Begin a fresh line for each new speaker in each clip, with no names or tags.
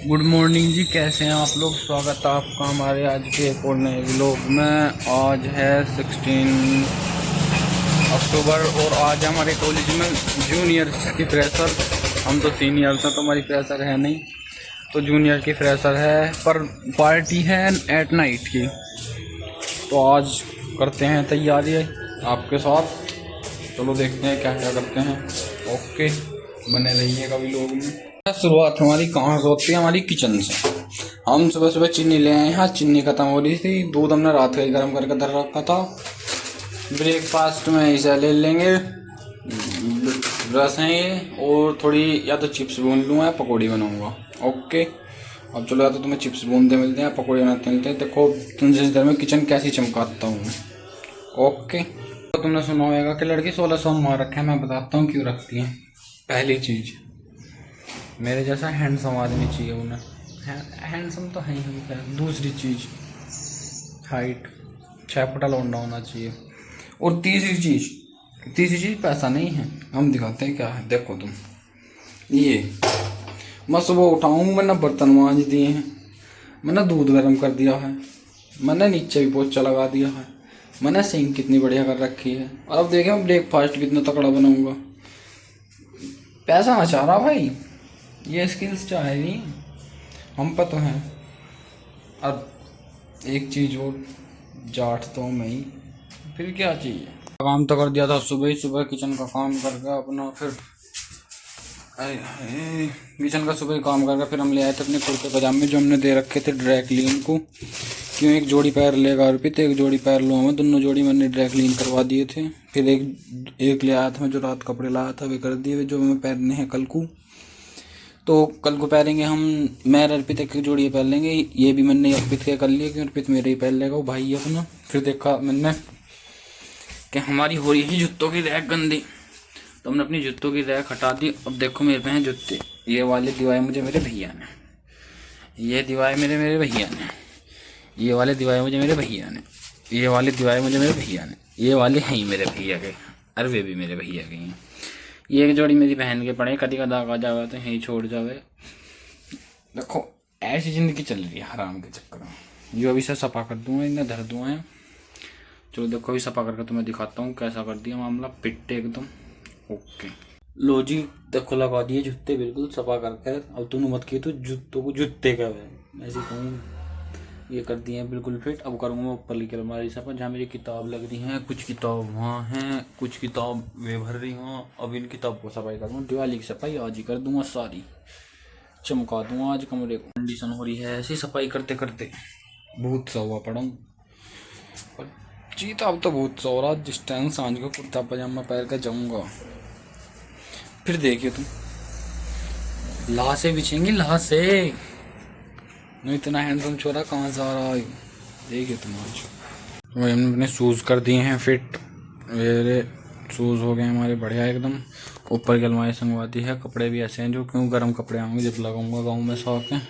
Good morning जी, कैसे हैं आप लोग। स्वागत है आपका हमारे आज के एक और नए व्लॉग में। आज है 16 अक्टूबर और आज हमारे कॉलेज में जूनियर्स की फ्रेशर। हम तो सीनियर्स हैं तो हमारी फ्रेशर है नहीं, तो जूनियर की फ्रेशर है, पर पार्टी है एट नाइट की। तो आज करते हैं तैयारी आपके साथ। चलो देखते हैं क्या क्या करते हैं। ओके, बने रहिएगा व्लॉग में। शुरुआत हमारी कहाँ से होती है? हमारी किचन से। हम सुबह सुबह चीनी ले आए हैं। चीनी खत्म हो रही थी, दूध हमने रात का ही गर्म करके धर रखा था। ब्रेकफास्ट में इसे ले लेंगे, रस है ये, और थोड़ी या तो चिप्स भून लूँगा या पकौड़ी बनाऊँगा। ओके, अब चलो या तो तुम्हें चिप्स भूनते मिलते हैं, पकौड़ी बनाते मिलते हैं। देखो तुमसे इस दर में किचन कैसी चमकाता हूँ। ओके, तो तुमने सुना होगा कि लड़की 16 सोमवार रखे हैं। मैं बताता हूँ क्यों रखती हैं। पहली चीज़, मेरे जैसा हैंडसम आदमी चाहिए उन्हें। हैंडसम तो है ही है। दूसरी चीज़, हाइट 6 फुट लौंडा होना चाहिए। और तीसरी चीज़ पैसा नहीं है। हम दिखाते हैं क्या है। देखो तुम, ये मैं सुबह उठाऊँ, मैंने बर्तन मांज दिए हैं, मैंने दूध गर्म कर दिया है, मैंने नीचे भी पोछा लगा दिया है, मैंने सिंक कितनी बढ़िया कर रखी है। और अब देखें मैं ब्रेकफास्ट कितना तकड़ा बनाऊँगा। पैसा ना चाह रहा भाई, ये स्किल्स चाहे नहीं, हम पर तो हैं। अब एक चीज़ और, जाट तो मैं ही, फिर क्या चाहिए। काम तो कर दिया था सुबह ही। सुबह किचन का काम करके अपना फिर किचन का सुबह ही काम करके फिर हम ले आए थे अपने कुर्ते पजामे जो हमने दे रखे थे ड्राई क्लीन को। क्यों, एक जोड़ी पैर लेगा अर्पित, एक जोड़ी पैर लो हमें। दोनों जोड़ी मैंने ड्राई क्लीन करवा दिए थे। फिर एक ले आया था मैं, जो रात कपड़े लाया था वे कर दिए, जो हमें पहनने हैं कल को। तो कल को पहनेंगे हम। मैं अर्पित एक जोड़ी पहन लेंगे। ये भी मैंने अर्पित के कर लिया, क्योंकि अर्पित मेरे ही पहन लेगा, वो भाई है अपना। फिर देखा मैंने कि हमारी हो रही है जूतों की रैक गंदी, तो हमने अपनी जूतों की रैक हटा दी। अब देखो मेरे पे हैं जूते। ये वाले दिवाए मुझे मेरे भैया ने, ये दिवाए मेरे भैया ने, ये वाले दिवाए मुझे मेरे भैया ने, ये वाले दिवाए मुझे मेरे भैया ने, ये वाले हैं ही मेरे भैया के। अरे वे भी मेरे भैया के हैं। ये एक जोड़ी मेरी बहन के पड़े, कभी का दाग आ जावे तो यहीं छोड़ जावे। देखो ऐसी ज़िंदगी चल रही है हराम के चक्कर में। जो अभी से सफा कर दूंगा, इन्हें धर दूंगा। चलो देखो अभी सफा करके तुम्हें दिखाता हूँ कैसा कर दिया मामला, पिट्टे एकदम। ओके लो जी, देखो लगा दिए जूते बिल्कुल सफा करके। अब तूने मत किए तो जूतों को जूते का है ऐसे कहूँ। ये कर दिए हैं बिल्कुल फिट। अब करूँगा मैं ऊपर की अलमारी सफा, जहाँ मेरी किताब लग रही हैं। कुछ किताब वहाँ हैं, कुछ किताब वे भर रही हूँ। अब इन किताब को सफाई करूँगा। दिवाली की सफाई आज ही कर दूँगा, सारी चमका दूँगा आज कमरे को। कंडीशन हो रही है ऐसी सफाई करते करते, बहुत सा हुआ पड़ा हूँ। और चीता अब तो बहुत सा हो रहा। जिस टाइम सांझ को कुर्ता पजामा पहन कर जाऊँगा, फिर देखिए तुम लाशें बिछेंगी, लाशें। इतना हैंडसम छोरा कहाँ से आ रहा है, देखिए तुम। आज तो हमने अपने शूज़ कर दिए हैं फिट। मेरे शूज़ हो गए हमारे बढ़िया एकदम। ऊपर की अलमारी संगवा दी है। कपड़े भी ऐसे हैं जो क्यों गर्म कपड़े आएंगे जब लगाऊंगा गाँव में शौक है।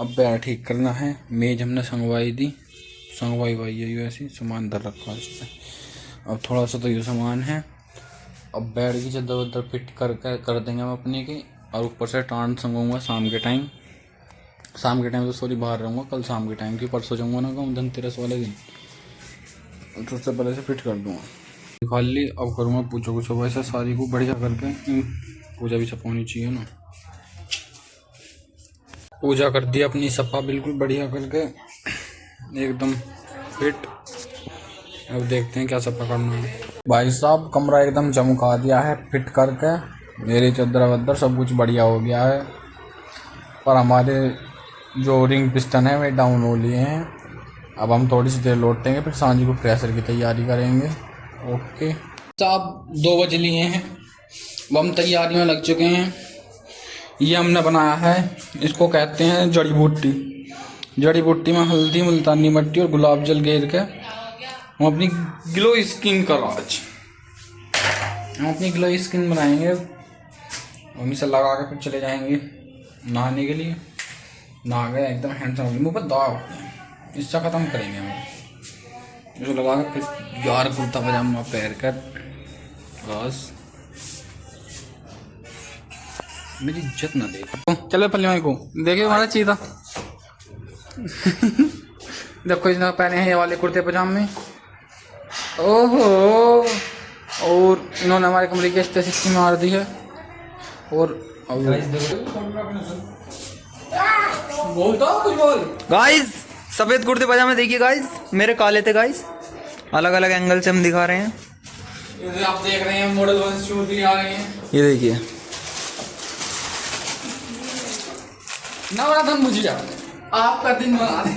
अब बैठ ठीक करना है। मेज हमने संगवाई दी, संगवाई वाई है ऐसी, सामान धर रखा है उस पर। अब थोड़ा सा तो ये सामान है। अब बेड की चादर उधर फिट कर देंगे हम अपने की। और ऊपर से टांड संगूंगा शाम के टाइम। शाम के टाइम तो सॉरी बाहर रहूँगा, कल शाम के टाइम की। परसों जाऊँगा ना गाँव धनतेरस वाले दिन, तो उससे पहले से फिट कर दूँगा। दिखा ली। अब करूँगा पूछो कुछ वैसे सारी को बढ़िया करके। पूजा भी सफा होनी चाहिए ना। पूजा कर दी अपनी सफा बिल्कुल बढ़िया करके एकदम फिट। अब देखते हैं क्या सफा करना है। भाई साहब कमरा एकदम चमका दिया है फिट करके। मेरी चद्दर वद्दर सब कुछ बढ़िया हो गया है। पर हमारे जो रिंग पिस्टन है वे डाउन हो लिए हैं। अब हम थोड़ी सी देर लौटेंगे, फिर सांझ को प्रेशर की तैयारी करेंगे। ओके साहब 2 बज लिए हैं। अब हम तैयारियों लग चुके हैं। ये हमने बनाया है, इसको कहते हैं जड़ी बूटी। जड़ी बूटी में हल्दी, मुल्तानी मिट्टी और गुलाब जल घेर के हम अपनी ग्लो स्किन का राज, हम अपनी ग्लो स्किन बनाएंगे। हम इसे लगा के फिर चले जाएंगे नहाने के लिए। नहा गए एकदम हैंडसम, मुँह पर दाग, इससे ख़त्म करेंगे हम। इसे लगा के फिर यार कुर्ता पजामा पहन कर बस मेरी इज्जत ना देखो। चलो पल्ले को देखे हमारा चीता। देखो इसने पहने हैं ये वाले कुर्ते पजामे। ओहो, और इन्होंने हमारे कमरे की स्टेसिस मार दी है। और
गाइस सफेद कुर्ते पजामे देखिए गाइस, मेरे काले थे गाइस। अलग अलग एंगल से हम दिखा रहे हैं।
आप देख रहे हैं मॉडल 1 शूज भी आ रहे हैं।
ये देखिए
नवरात्र मुझे आपका दिन बना दे।